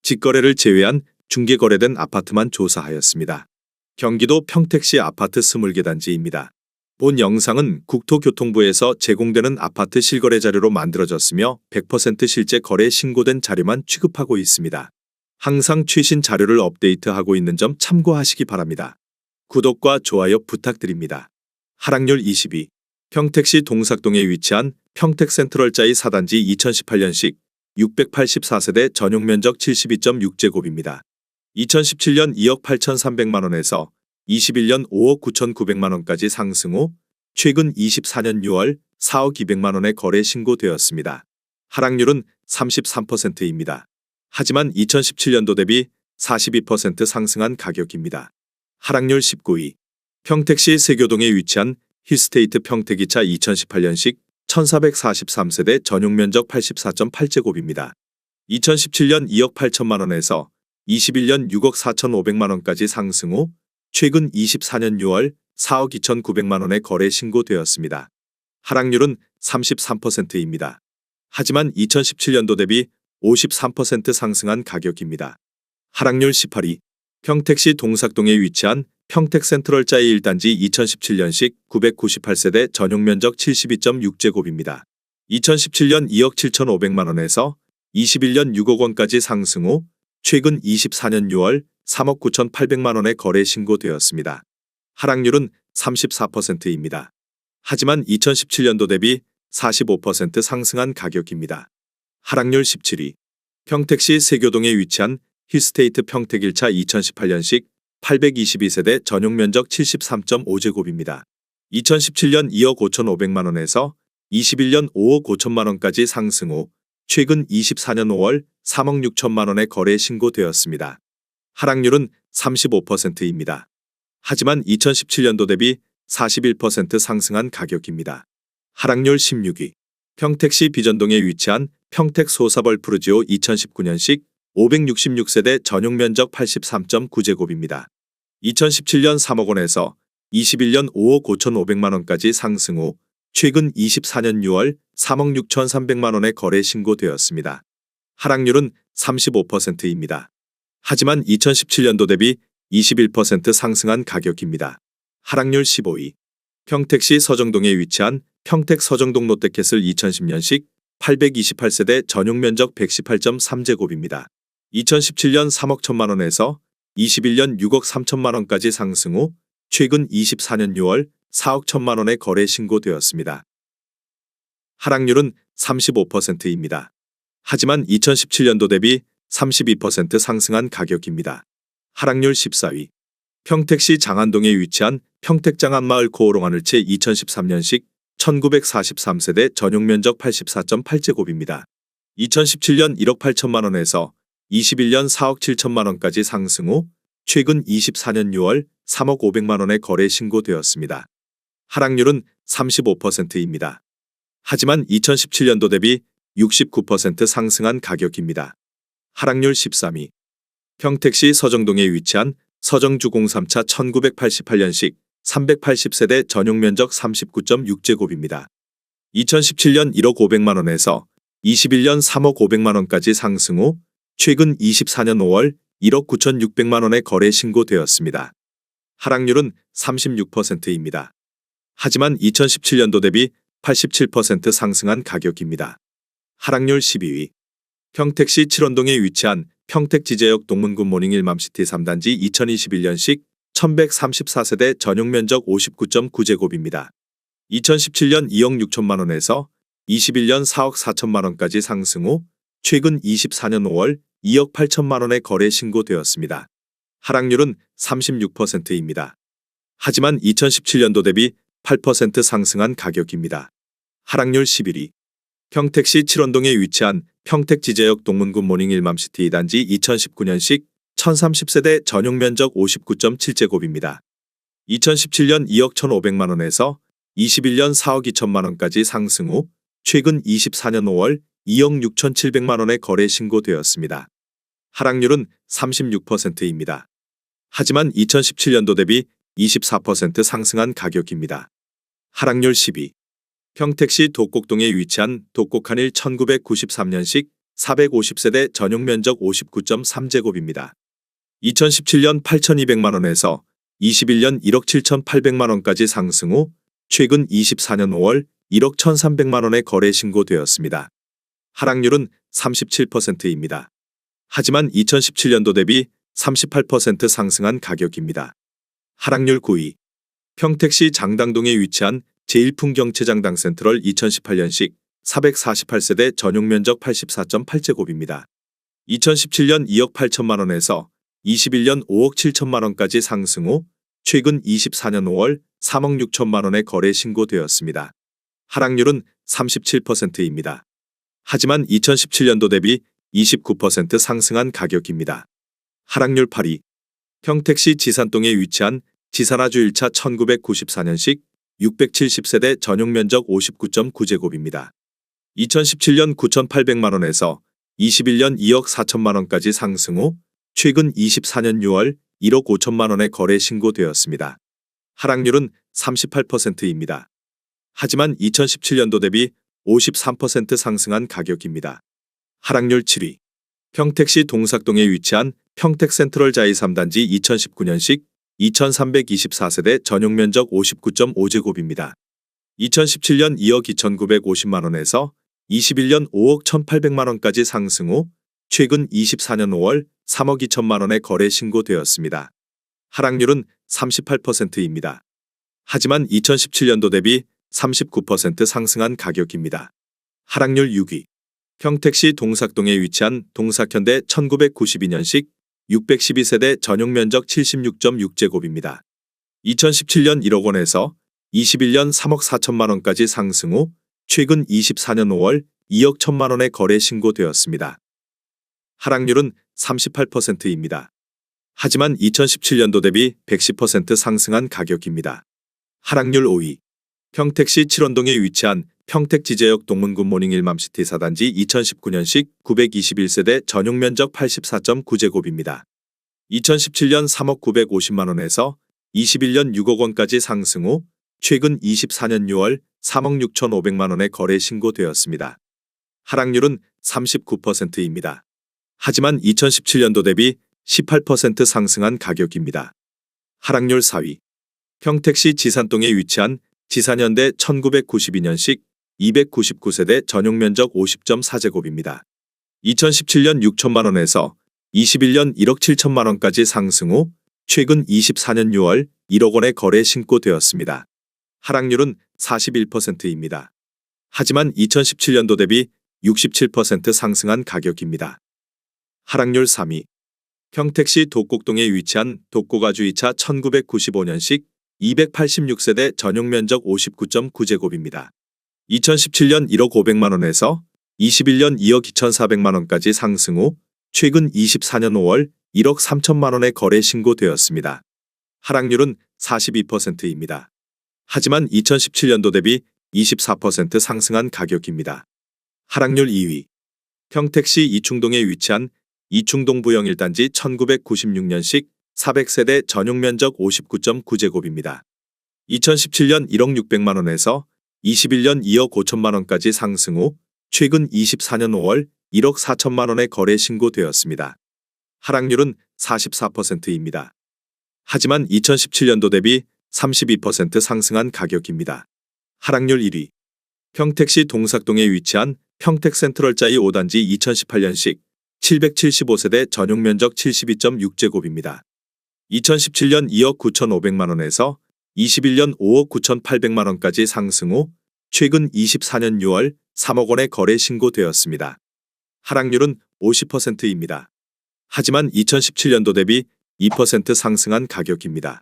직거래를 제외한 중개거래된 아파트만 조사하였습니다. 경기도 평택시 아파트 20개 단지입니다. 본 영상은 국토교통부에서 제공되는 아파트 실거래 자료로 만들어졌으며 100% 실제 거래 신고된 자료만 취급하고 있습니다. 항상 최신 자료를 업데이트하고 있는 점 참고하시기 바랍니다. 구독과 좋아요 부탁드립니다. 하락률 22. 평택시 동삭동에 위치한 평택센트럴자이 4단지 2018년식 684세대 전용면적 72.6제곱입니다. 2017년 2억 8,300만원에서 21년 5억 9,900만원까지 상승 후 최근 24년 6월 4억 200만원에 거래 신고되었습니다. 하락률은 33%입니다. 하지만 2017년도 대비 42% 상승한 가격입니다. 하락률 19위. 평택시 세교동에 위치한 힐스테이트 평택 2차 2018년식 1443세대 전용면적 84.8제곱입니다. 2017년 2억 8천만원에서 21년 6억 4,500만원까지 상승 후 최근 24년 6월 4억 2,900만원에 거래 신고되었습니다. 하락률은 33%입니다. 하지만 2017년도 대비 53% 상승한 가격입니다. 하락률 18위. 평택시 동삭동에 위치한 평택센트럴자이 1단지 2017년식 998세대 전용면적 72.6제곱입니다. 2017년 2억 7,500만원에서 21년 6억 원까지 상승 후 최근 24년 6월 3억 9,800만원에 거래 신고되었습니다. 하락률은 34%입니다. 하지만 2017년도 대비 45% 상승한 가격입니다. 하락률 17위. 평택시 세교동에 위치한 힐스테이트 평택 1차 2018년식 822세대 전용면적 73.5제곱입니다. 2017년 2억 5,500만원에서 21년 5억 5천만원까지 상승 후 최근 24년 5월 3억 6천만원에 거래 신고되었습니다. 하락률은 35%입니다. 하지만 2017년도 대비 41% 상승한 가격입니다. 하락률 16위. 평택시 비전동에 위치한 평택 소사벌 푸르지오 2019년식 566세대 전용면적 83.9제곱입니다. 2017년 3억 원에서 21년 5억 5,500만원까지 상승 후 최근 24년 6월 3억 6,300만원에 거래 신고되었습니다. 하락률은 35%입니다. 하지만 2017년도 대비 21% 상승한 가격입니다. 하락률 15위. 평택시 서정동에 위치한 평택 서정동 롯데캐슬 2010년식 828세대 전용면적 118.3제곱입니다. 2017년 3억 1천만원에서 21년 6억 3천만원까지 상승 후 최근 24년 6월 4억 1천만원에 거래 신고되었습니다. 하락률은 35%입니다. 하지만 2017년도 대비 32% 상승한 가격입니다. 하락률 14위. 평택시 장안동에 위치한 평택장안마을 코오롱하늘채 2013년식 1943세대 전용면적 84.8제곱입니다. 2017년 1억 8천만원에서 21년 4억 7천만원까지 상승 후 최근 24년 6월 3억 500만원에 거래 신고되었습니다. 하락률은 35%입니다. 하지만 2017년도 대비 69% 상승한 가격입니다. 하락률 13위. 평택시 서정동에 위치한 서정주공 3차 1988년식 380세대 전용면적 39.6제곱입니다. 2017년 1억 500만원에서 21년 3억 500만원까지 상승 후 최근 24년 5월 1억 9,600만원에 거래 신고되었습니다. 하락률은 36%입니다. 하지만 2017년도 대비 87% 상승한 가격입니다. 하락률 12위. 평택시 칠원동에 위치한 평택지제역 동문굿 모닝 1맘시티 3단지 2021년식 1134세대 전용면적 59.9제곱입니다. 2017년 2억 6천만원에서 21년 4억 4천만원까지 상승 후 최근 24년 5월 2억 8천만원에 거래 신고되었습니다. 하락률은 36%입니다. 하지만 2017년도 대비 8% 상승한 가격입니다. 하락률 11위. 평택시 칠원동에 위치한 평택지제역 동문굿 모닝 1맘시티 2단지 2019년식 1030세대 전용면적 59.7제곱입니다. 2017년 2억 1,500만원에서 21년 4억 2천만원까지 상승 후 최근 24년 5월 2억 6,700만원에 거래 신고되었습니다. 하락률은 36%입니다. 하지만 2017년도 대비 24% 상승한 가격입니다. 하락률 10위. 평택시 독곡동에 위치한 독곡한일 1993년식 450세대 전용 면적 59.3제곱입니다. 2017년 8,200만 원에서 21년 1억 7,800만 원까지 상승 후 최근 24년 5월 1억 1,300만 원에 거래 신고되었습니다. 하락률은 37%입니다. 하지만 2017년도 대비 38% 상승한 가격입니다. 하락률 9위. 평택시 장당동에 위치한 제1풍경채장당 센트럴 2018년식 448세대 전용 면적 84.8제곱입니다. 2017년 2억 8천만 원에서 21년 5억 7천만 원까지 상승 후 최근 24년 5월 3억 6천만 원에 거래 신고되었습니다. 하락률은 37%입니다. 하지만 2017년도 대비 29% 상승한 가격입니다. 하락률 8위. 평택시 지산동에 위치한 지산아주 1차 1994년식 670세대 전용 면적 59.9제곱입니다. 2017년 9,800만 원에서 21년 2억 4천만 원까지 상승 후 최근 24년 6월 1억 5천만 원에 거래 신고되었습니다. 하락률은 38%입니다. 하지만 2017년도 대비 53% 상승한 가격입니다. 하락률 7위. 평택시 동삭동에 위치한 평택센트럴 자이 3단지 2019년식 2324세대 전용 면적 59.5제곱입니다. 2017년 2억 2,950만 원에서 21년 5억 1,800만 원까지 상승 후 최근 24년 5월 3억 2천만 원에 거래 신고되었습니다. 하락률은 38%입니다. 하지만 2017년도 대비 39% 상승한 가격입니다. 하락률 6위. 평택시 동삭동에 위치한 동삭현대 1992년식 612세대 전용 면적 76.6제곱입니다. 2017년 1억 원에서 21년 3억 4천만 원까지 상승 후 최근 24년 5월 2억 1천만 원에 거래 신고되었습니다. 하락률은 38%입니다. 하지만 2017년도 대비 110% 상승한 가격입니다. 하락률 5위. 평택시 칠원동에 위치한 평택지제역 동문굿모닝 1맘시티 4단지 2019년식 921세대 전용 면적 84.9제곱입니다. 2017년 3억 950만 원에서 21년 6억 원까지 상승 후 최근 24년 6월 3억 6,500만 원에 거래 신고되었습니다. 하락률은 39%입니다. 하지만 2017년도 대비 18% 상승한 가격입니다. 하락률 4위. 평택시 지산동에 위치한 지산현대 1992년식 299세대 전용 면적 50.4제곱입니다. 2017년 6천만 원에서 21년 1억 7천만 원까지 상승 후 최근 24년 6월 1억 원에 거래 신고되었습니다. 하락률은 41%입니다. 하지만 2017년도 대비 67% 상승한 가격입니다. 하락률 3위. 평택시 독곡동에 위치한 독곡아주 2차 1995년식 286세대 전용 면적 59.9제곱입니다. 2017년 1억 500만 원에서 21년 2억 2,400만 원까지 상승 후 최근 24년 5월 1억 3천만 원에 거래 신고되었습니다. 하락률은 42%입니다. 하지만 2017년도 대비 24% 상승한 가격입니다. 하락률 2위. 평택시 이충동에 위치한 이충동부영 1단지 1996년식 400세대 전용 면적 59.9제곱입니다. 2017년 1억 600만 원에서 21년 2억 5천만 원까지 상승 후 최근 24년 5월 1억 4천만 원에 거래 신고되었습니다. 하락률은 44%입니다. 하지만 2017년도 대비 32% 상승한 가격입니다. 하락률 1위. 평택시 동삭동에 위치한 평택센트럴자이 5단지 2018년식 775세대 전용 면적 72.6제곱입니다. 2017년 2억 9,500만 원에서 21년 5억 9,800만 원까지 상승 후 최근 24년 6월 3억 원에 거래 신고되었습니다. 하락률은 50%입니다. 하지만 2017년도 대비 2% 상승한 가격입니다.